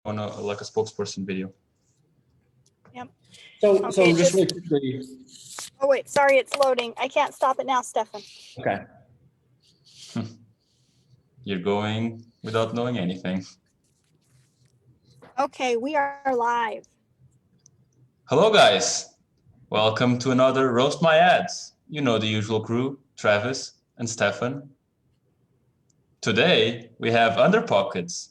on like a spokesperson video. Yep. So Okay, just really quickly. Oh wait, sorry, it's loading. I can't stop it now, Stefan. Okay. You're going without knowing anything. Okay, we are live. Hello, guys. Welcome to another Roast My Ads. You know the usual crew, Travis and Stefan. Today, we have Underpockets,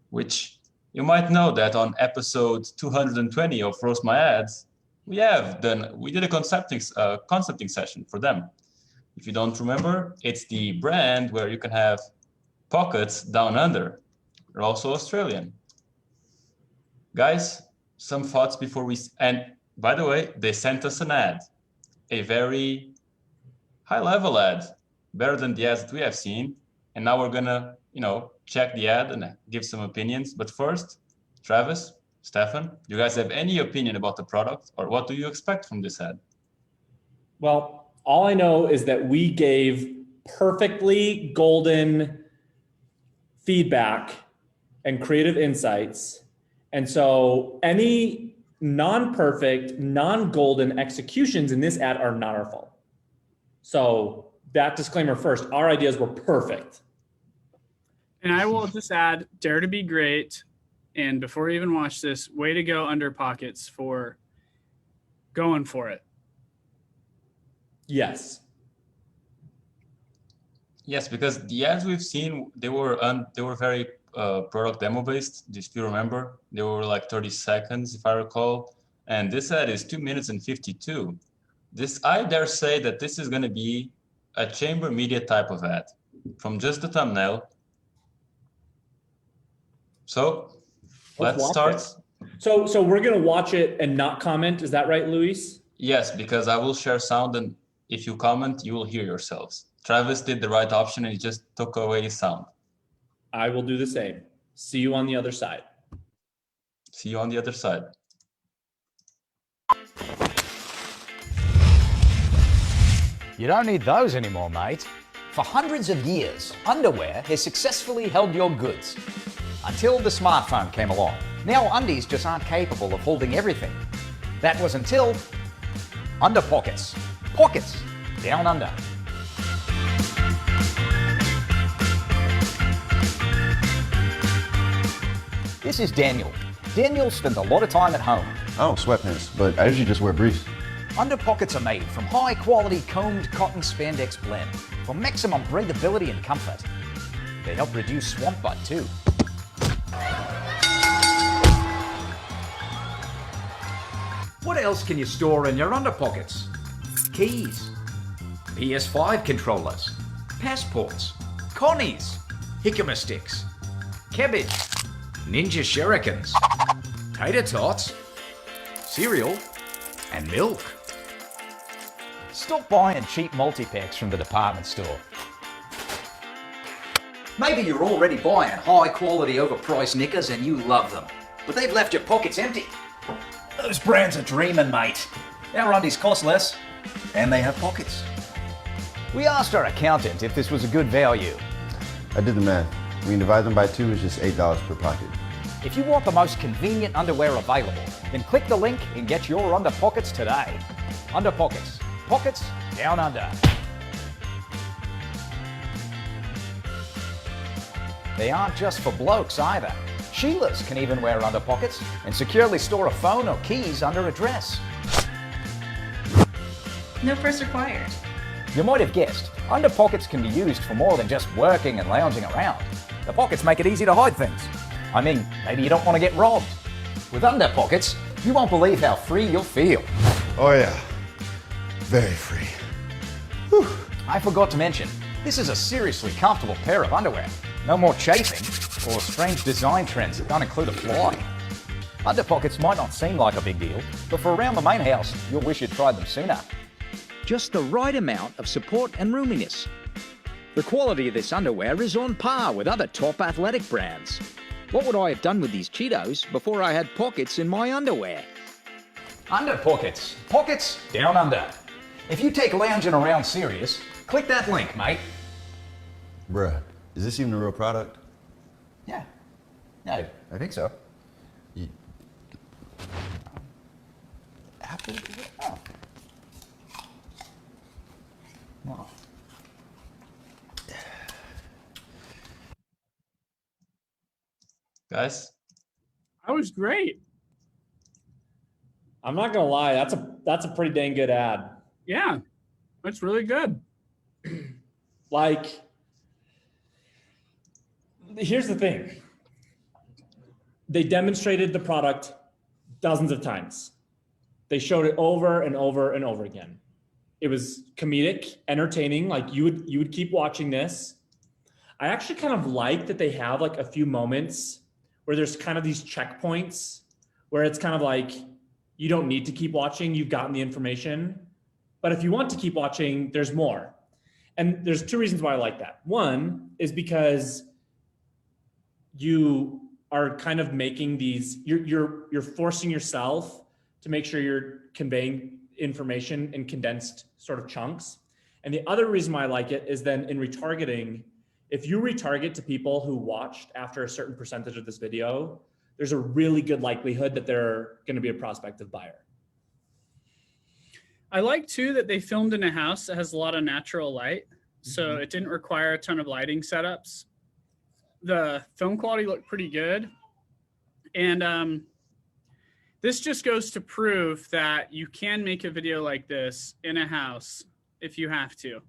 which you might know that on episode 220 of Roast My Ads, we did a concepting session for them. If you don't remember, it's the brand where you can have pockets down under. They're also Australian. Guys, some thoughts before and by the way, they sent us an ad, a very high-level ad, better than the ads that we have seen. And now we're gonna, check the ad and give some opinions. But first, Travis, Stefan, do you guys have any opinion about the product, or what do you expect from this ad? Well, all I know is that we gave perfectly golden feedback and creative insights. And so any non-perfect, non-golden executions in this ad are not our fault. So that disclaimer first, our ideas were perfect. And I will just add, dare to be great. And before you even watch this, way to go Underpockets for going for it. Yes. Yes, because the ads we've seen, they were very product demo based. If you remember, they were like 30 seconds, if I recall. And this ad is 2 minutes and 52. I dare say that this is going to be a chamber media type of ad from just the thumbnail. So let's start. So we're going to watch it and not comment. Is that right, Luis? Yes, because I will share sound, and if you comment, you will hear yourselves. Travis did the right option and he just took away sound. I will do the same. See you on the other side. See you on the other side. You don't need those anymore, mate. For hundreds of years, underwear has successfully held your goods. Until the smartphone came along. Now undies just aren't capable of holding everything. That was until Underpockets. Pockets down under. This is Daniel. Daniel spends a lot of time at home. Oh, sweatpants, but I usually just wear briefs. Underpockets are made from high-quality combed cotton spandex blend for maximum breathability and comfort. They help reduce swamp butt too. What else can you store in your underpockets? Keys, PS5 controllers, passports, connies, jicama sticks, cabbage, ninja shurikens, tater tots, cereal, and milk. Stop buying cheap multi-packs from the department store. Maybe you're already buying high-quality, overpriced knickers and you love them, but they've left your pockets empty. Those brands are dreaming, mate. Our undies cost less, and they have pockets. We asked our accountant if this was a good value. I did the math. When you divide them by 2, it's just $8 per pocket. If you want the most convenient underwear available, then click the link and get your Underpockets today. Underpockets. Pockets down under. They aren't just for blokes either. Sheilas can even wear underpockets and securely store a phone or keys under a dress. No purse required. You might have guessed, underpockets can be used for more than just working and lounging around. The pockets make it easy to hide things. I mean, maybe you don't want to get robbed. With underpockets, you won't believe how free you'll feel. Oh yeah, very free. Whew. I forgot to mention, this is a seriously comfortable pair of underwear. No more chafing or strange design trends that don't include a fly. Underpockets might not seem like a big deal, but for around the main house, you'll wish you'd tried them sooner. Just the right amount of support and roominess. The quality of this underwear is on par with other top athletic brands. What would I have done with these Cheetos before I had pockets in my underwear? Underpockets. Pockets down under. If you take lounging around serious, click that link, mate. Bruh, is this even a real product? Yeah. No, I think so. Oh. Wow. Guys, That was great. I'm not gonna lie, that's a pretty dang good ad. Yeah, that's really good. Like, here's the thing. They demonstrated the product dozens of times. They showed it over and over and over again. It was comedic, entertaining. Like you would keep watching this. I actually kind of like that they have like a few moments where there's kind of these checkpoints where it's kind of like, you don't need to keep watching. You've gotten the information. But if you want to keep watching, there's more. And there's two reasons why I like that. One is because you are kind of making these, you're forcing yourself to make sure you're conveying information in condensed sort of chunks. And the other reason why I like it is then in retargeting, if you retarget to people who watched after a certain percentage of this video, there's a really good likelihood that they're going to be a prospective buyer. I like too that they filmed in a house that has a lot of natural light. So it didn't require a ton of lighting setups. The film quality looked pretty good. And this just goes to prove that you can make a video like this in a house if you have to.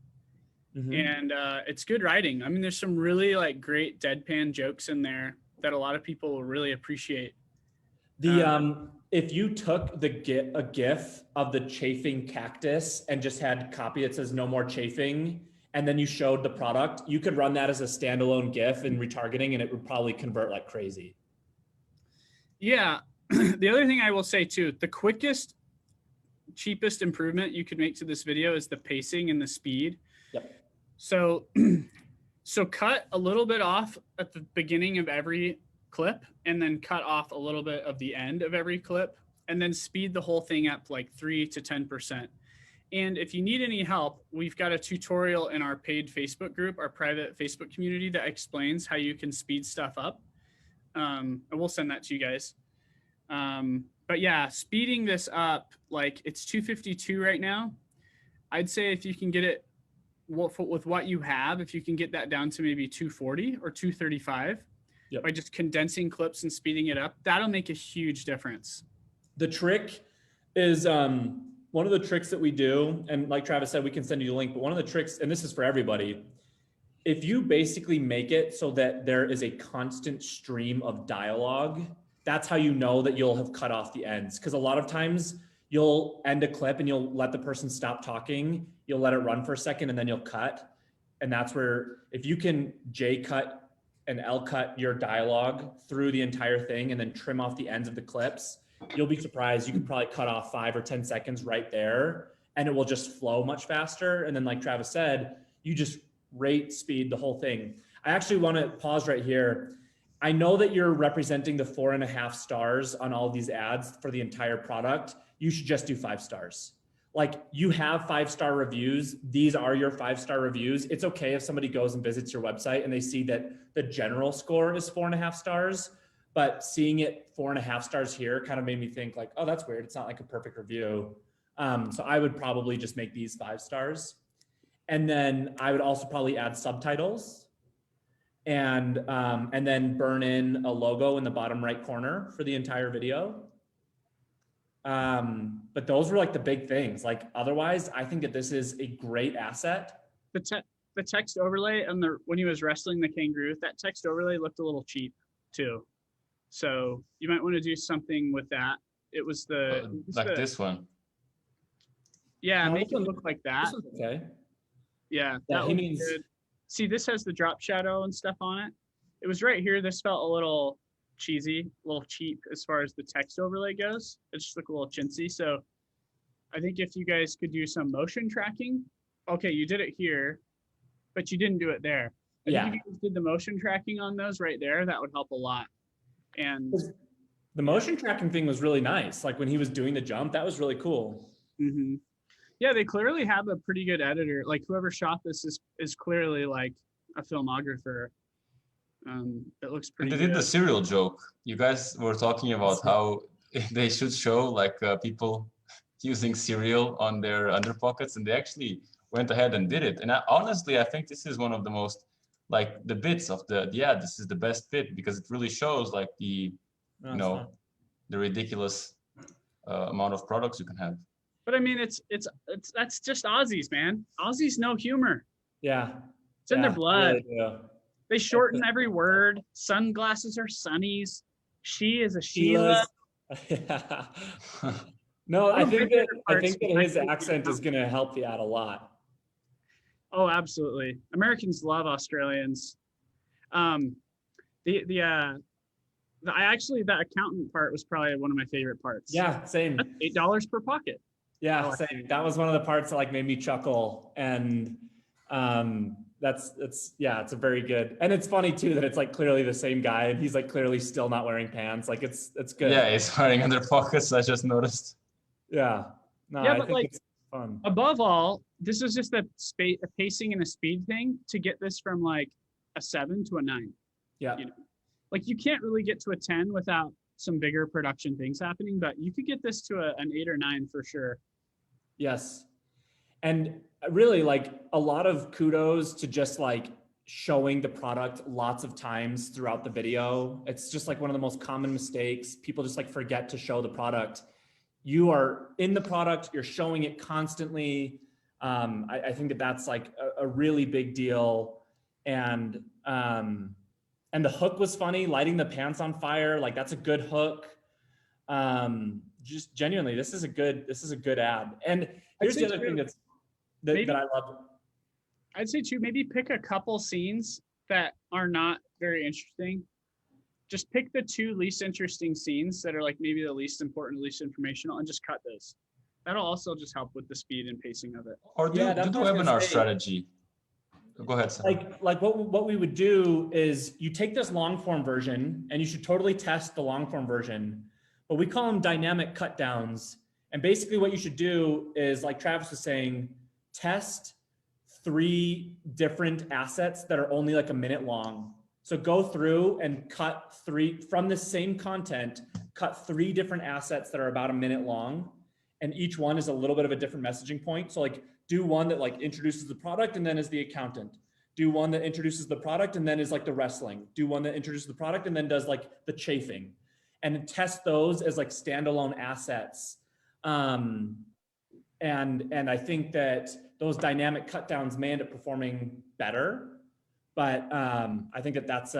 And it's good writing. I mean, there's some really like great deadpan jokes in there that a lot of people will really appreciate. The if you took a GIF of the chafing cactus and just had copy that says "no more chafing," and then you showed the product, you could run that as a standalone GIF in retargeting, and it would probably convert like crazy. Yeah. The other thing I will say too, the quickest, cheapest improvement you could make to this video is the pacing and the speed. Yep. So, so cut a little bit off at the beginning of every clip and then cut off a little bit of the end of every clip and then speed the whole thing up like 3 to 10%. And if you need any help, we've got a tutorial in our paid Facebook group, our private Facebook community that explains how you can speed stuff up. And we'll send that to you guys. But yeah, speeding this up, like it's 252 right now. I'd say if you can get it with what you have, if you can get that down to maybe 240 or 235 by just condensing clips and speeding it up, that'll make a huge difference. The trick is one of the tricks that we do, and like Travis said, we can send you the link, but one of the tricks, and this is for everybody, if you basically make it so that there is a constant stream of dialogue, that's how you know that you'll have cut off the ends. Because a lot of times you'll end a clip and you'll let the person stop talking, you'll let it run for a second, and then you'll cut. And that's where, if you can J cut and L cut your dialogue through the entire thing and then trim off the ends of the clips, you'll be surprised. You can probably cut off 5 or 10 seconds right there and it will just flow much faster. And then like Travis said, you just rate speed the whole thing. I actually want to pause right here. I know that you're representing the 4.5 stars on all these ads for the entire product. You should just do 5 stars. Like, you have 5-star reviews. These are your 5-star reviews. It's okay if somebody goes and visits your website and they see that the general score is 4.5 stars, but seeing it 4.5 stars here kind of made me think like, oh, that's weird. It's not like a perfect review. So I would probably just make these 5 stars. And then I would also probably add subtitles and then burn in a logo in the bottom right corner for the entire video. But those were like the big things. Like, otherwise, I think that this is a great asset. The text overlay and when he was wrestling the kangaroo, that text overlay looked a little cheap too. So you might want to do something with that. It was this one. Yeah, No, make it look like that. Okay. Yeah, Yeah, that he looks means. good. See, this has the drop shadow and stuff on it. It was right here. This felt a little cheesy, a little cheap as far as the text overlay goes. It just looked a little chintzy. So I think if you guys could do some motion tracking, okay, you did it here, but you didn't do it there. I think if you guys did the motion tracking on those right there, that would help a lot. And The motion tracking thing was really nice. Like when he was doing the jump, that was really cool. mm-hmm. Yeah, they clearly have a pretty good editor. Like whoever shot this is clearly like a filmographer. It looks pretty And they good. did the cereal joke. You guys were talking about how they should show like people using cereal on their underpockets, and they actually went ahead and did it. And honestly, I think this is one of the most, like, the bits of the ad. This is the best bit because it really shows like the, you know, the ridiculous amount of products you can have. But I mean, it's that's just Aussies, man. Aussies know humor. Yeah. It's in their blood. Really. They shorten every word. Sunglasses are sunnies. She is a Sheila. Yeah. No, I think that his accent is going to help the ad a lot. Oh, absolutely. Americans love Australians. That accountant part was probably one of my favorite parts. Yeah, same. That's $8 per pocket. Yeah, same. That was one of the parts that like made me chuckle, and it's a very good. And it's funny too that it's like clearly the same guy, and he's like clearly still not wearing pants. Like it's good. Yeah, he's wearing underpockets. I just noticed. Yeah. No, Yeah, I but think like it's fun. above all, this is just a pacing and a speed thing to get this from like a 7 to a 9. Yeah. You know, like you can't really get to a 10 without some bigger production things happening, but you could get this to an 8 or 9 for sure. Yes. And really like a lot of kudos to just like showing the product lots of times throughout the video. It's just like one of the most common mistakes. People just like forget to show the product. You are in the product, you're showing it constantly. I think that that's like a really big deal. And the hook was funny, lighting the pants on fire. Like that's a good hook. Just genuinely, this is a good ad. And here's the other thing that I love. I'd say too, maybe pick a couple scenes that are not very interesting. Just pick the 2 least interesting scenes that are like maybe the least important, least informational, and just cut those. That'll also just help with the speed and pacing of it. Or do the webinar strategy. Go ahead, Sam. Like what we would do is you take this long form version, and you should totally test the long form version, but we call them dynamic cut downs. And basically what you should do is, like Travis was saying, test 3 different assets that are only like a minute long. So go through and cut 3 from the same content, cut 3 different assets that are about a minute long. And each one is a little bit of a different messaging point. So like do one that like introduces the product and then is the accountant. Do one that introduces the product and then is like the wrestling. Do one that introduces the product and then does like the chafing. And test those as like standalone assets. And I think that those dynamic cut downs may end up performing better. But I think that that's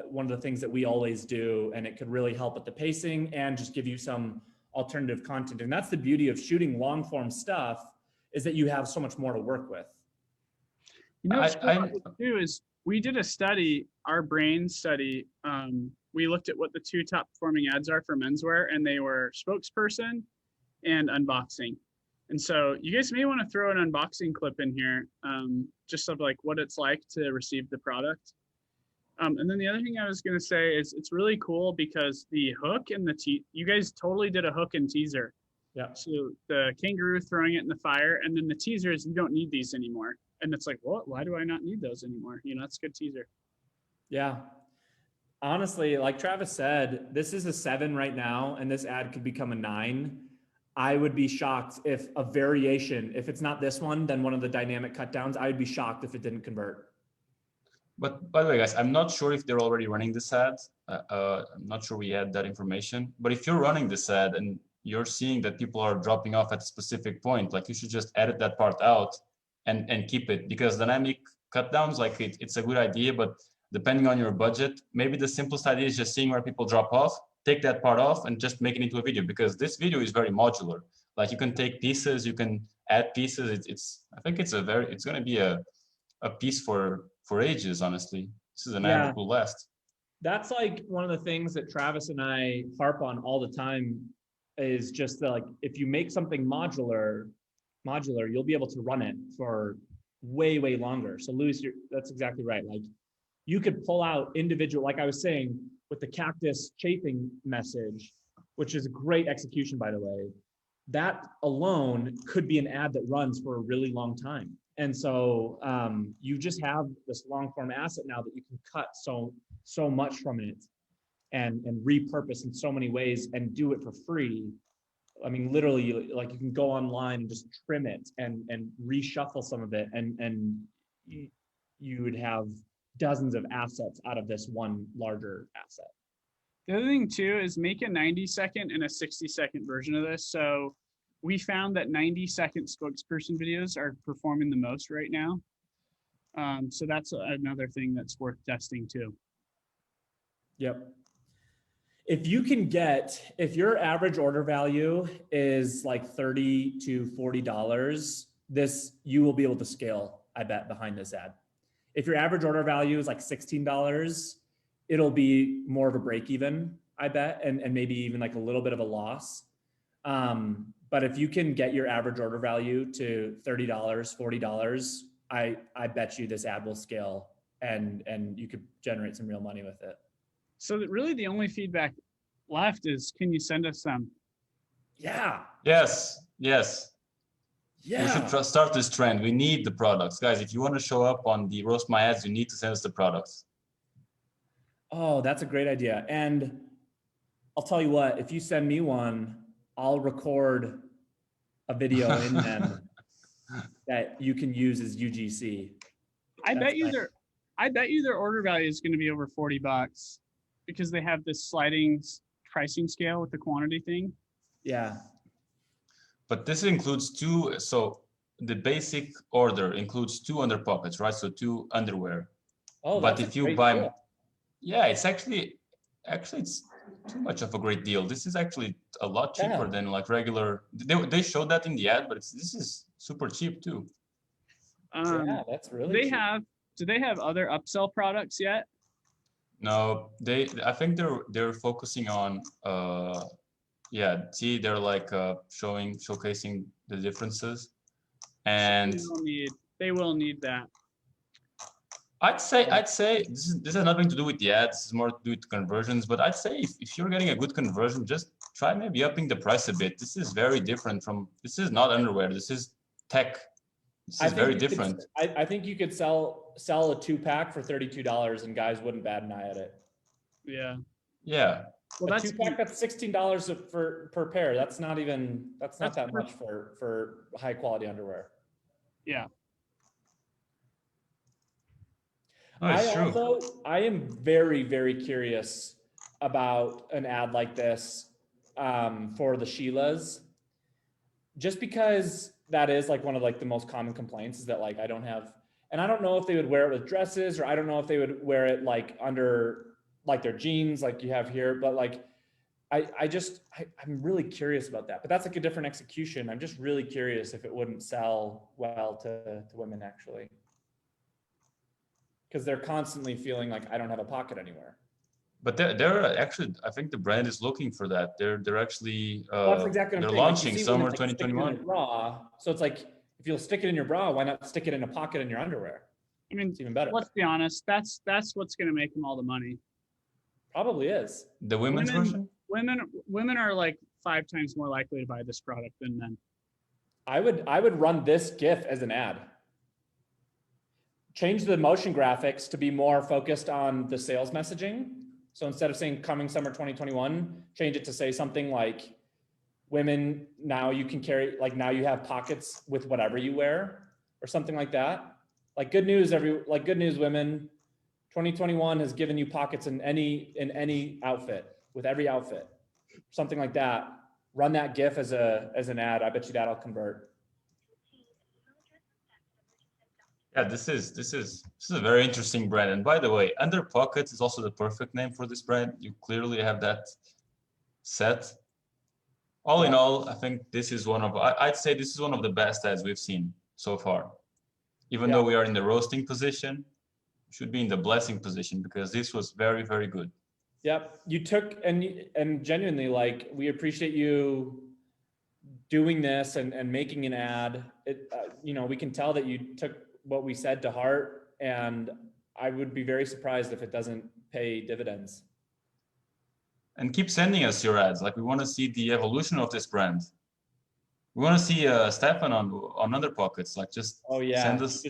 one of the things that we always do, and it could really help with the pacing and just give you some alternative content. And that's the beauty of shooting long form stuff, is that you have so much more to work with. You know what's cool too is we did a study, our brain study. We looked at what the 2 top performing ads are for menswear, and they were spokesperson and unboxing. And so you guys may want to throw an unboxing clip in here, just of like what it's like to receive the product. And then the other thing I was going to say is it's really cool because the hook and you guys totally did a hook and teaser. Yeah. So the kangaroo throwing it in the fire, and then the teaser is you don't need these anymore. And it's like, what? Why do I not need those anymore? You know, that's a good teaser. Yeah. Honestly, like Travis said, this is a 7 right now, and this ad could become a 9. I would be shocked if a variation, if it's not this one, then one of the dynamic cut downs, I would be shocked if it didn't convert. But by the way, guys, I'm not sure if they're already running this ad. I'm not sure we had that information. But if you're running this ad and you're seeing that people are dropping off at a specific point, like you should just edit that part out and keep it, because dynamic cut downs, like it's a good idea, but depending on your budget, maybe the simplest idea is just seeing where people drop off, take that part off and just make it into a video, because this video is very modular. Like you can take pieces, you can add pieces. I think it's going to be a piece for ages, honestly. This is an ad that will last. That's like one of the things that Travis and I harp on all the time, is just that, like, if you make something modular, you'll be able to run it for way, way longer. So Luis, that's exactly right. Like you could pull out individual, like I was saying, with the cactus chafing message, which is a great execution, by the way, that alone could be an ad that runs for a really long time. And so you just have this long form asset now that you can cut so much from it and repurpose in so many ways and do it for free. I mean, literally, like you can go online and just trim it and reshuffle some of it, and you would have dozens of assets out of this one larger asset. The other thing too is make a 90-second and a 60-second version of this. So we found that 90-second spokesperson videos are performing the most right now. So that's another thing that's worth testing too. Yep. If you can get, if your average order value is like $30 to $40, you will be able to scale, I bet, behind this ad. If your average order value is like $16, it'll be more of a break even, I bet, and maybe even like a little bit of a loss. But if you can get your average order value to $30, $40, I bet you this ad will scale and you could generate some real money with it. So that really the only feedback left is, can you send us some? Yeah. Yes, yes. Yeah. We should start this trend. We need the products. Guys, if you want to show up on the Roast My Ads, you need to send us the products. Oh, that's a great idea. And I'll tell you what, if you send me one, I'll record a video in them that you can use as UGC. I That's bet you nice. their order value is going to be over $40 because they have this sliding pricing scale with the quantity thing. Yeah. But this includes two, so the basic order includes 2 under pockets, right? So 2 underwear. Oh, But that's if a you great buy, deal. yeah, it's actually it's too much of a great deal. This is actually a lot cheaper Yeah. than like regular. They showed that in the ad, but this is super cheap too. Yeah, that's really cheap. Do they have other upsell products yet? No, I think they're focusing on yeah, see, they're like showcasing the differences. And They will need that. I'd say this has nothing to do with the ads, this is more to do with conversions, but I'd say if you're getting a good conversion, just try maybe upping the price a bit. This is very different from, this is not underwear, this is tech. This is very different. I think you could sell a 2-pack for $32 and guys wouldn't bat an eye at it. Yeah. Yeah. Well, A that's 2-pack, that's $16 per pair. That's not that much for high quality underwear. yeah. Oh, it's true. I am very, very curious about an ad like this for the Sheilas, just because that is like one of like the most common complaints is that like I don't have, and I don't know if they would wear it with dresses, or I don't know if they would wear it like under like their jeans like you have here, but like I'm really curious about that. But that's like a different execution. I'm just really curious if it wouldn't sell well to women actually. Because they're constantly feeling like I don't have a pocket anywhere. But they're actually, I think the brand is looking for that. They're actually That's exactly what they're I'm saying. launching Like, you see summer women, like, stick it in 2021. their bra. So it's like if you'll stick it in your bra, why not stick it in a pocket in your underwear? I mean, It's even better. let's be honest. That's what's going to make them all the money. Probably is. The women's version? Women are like 5 times more likely to buy this product than men. I would run this GIF as an ad. Change the motion graphics to be more focused on the sales messaging. So instead of saying coming summer 2021, change it to say something like women, now you can carry, like now you have pockets with whatever you wear or something like that. Like good news, women, 2021 has given you pockets in any outfit, with every outfit, something like that. Run that GIF as an ad. I bet you that'll convert. Yeah, this is a very interesting brand. And by the way, Under Pockets is also the perfect name for this brand. You clearly have that set. All in all, I think this is I'd say this is one of the best ads we've seen so far. Even though we are in the roasting position, should be in the blessing position because this was very, very good. Yep, you took and genuinely, like, we appreciate you doing this and making an ad. It we can tell that you took what we said to heart, and I would be very surprised if it doesn't pay dividends. And keep sending us your ads. Like, we want to see the evolution of this brand. We want to see Stefan on Under Pockets. Like, just send us.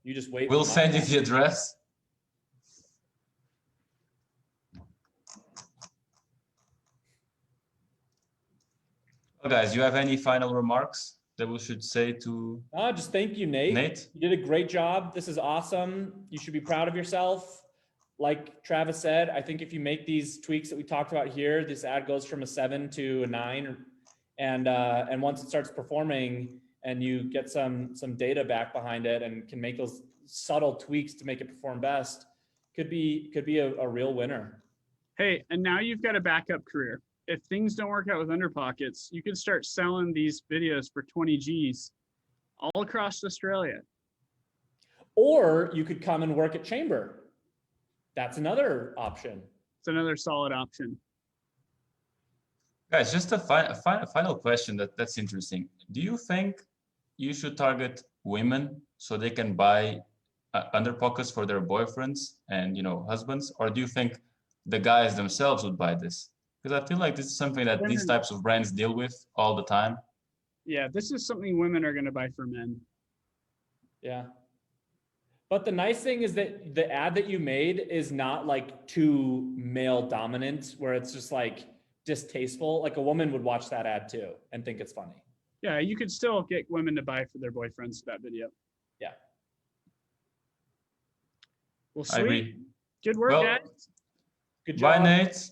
You just wait. We'll send you the address. Well, guys, you have any final remarks that we should say to Just thank you, Nate. Nate? You did a great job. This is awesome. You should be proud of yourself. Like Travis said, I think if you make these tweaks that we talked about here, this ad goes from a 7 to a 9, and once it starts performing and you get some data back behind it and can make those subtle tweaks to make it perform best, could be a real winner. Hey, and now you've got a backup career. If things don't work out with Underpockets, you could start selling these videos for 20 G's all across Australia. Or you could come and work at Chamber. That's another option. It's another solid option. Guys, just a final question that's interesting. Do you think you should target women so they can buy Underpockets for their boyfriends and husbands, or do you think the guys themselves would buy this? Because I feel like this is something that these types of brands deal with all the time. Yeah, this is something women are going to buy for men. Yeah. But the nice thing is that the ad that you made is not like too male dominant, where it's just like distasteful. Like a woman would watch that ad too and think it's funny. Yeah, you could still get women to buy for their boyfriends that video. Yeah. Well, I sweet. agree. Good work, Well, guys. Good job. Bye, Nate.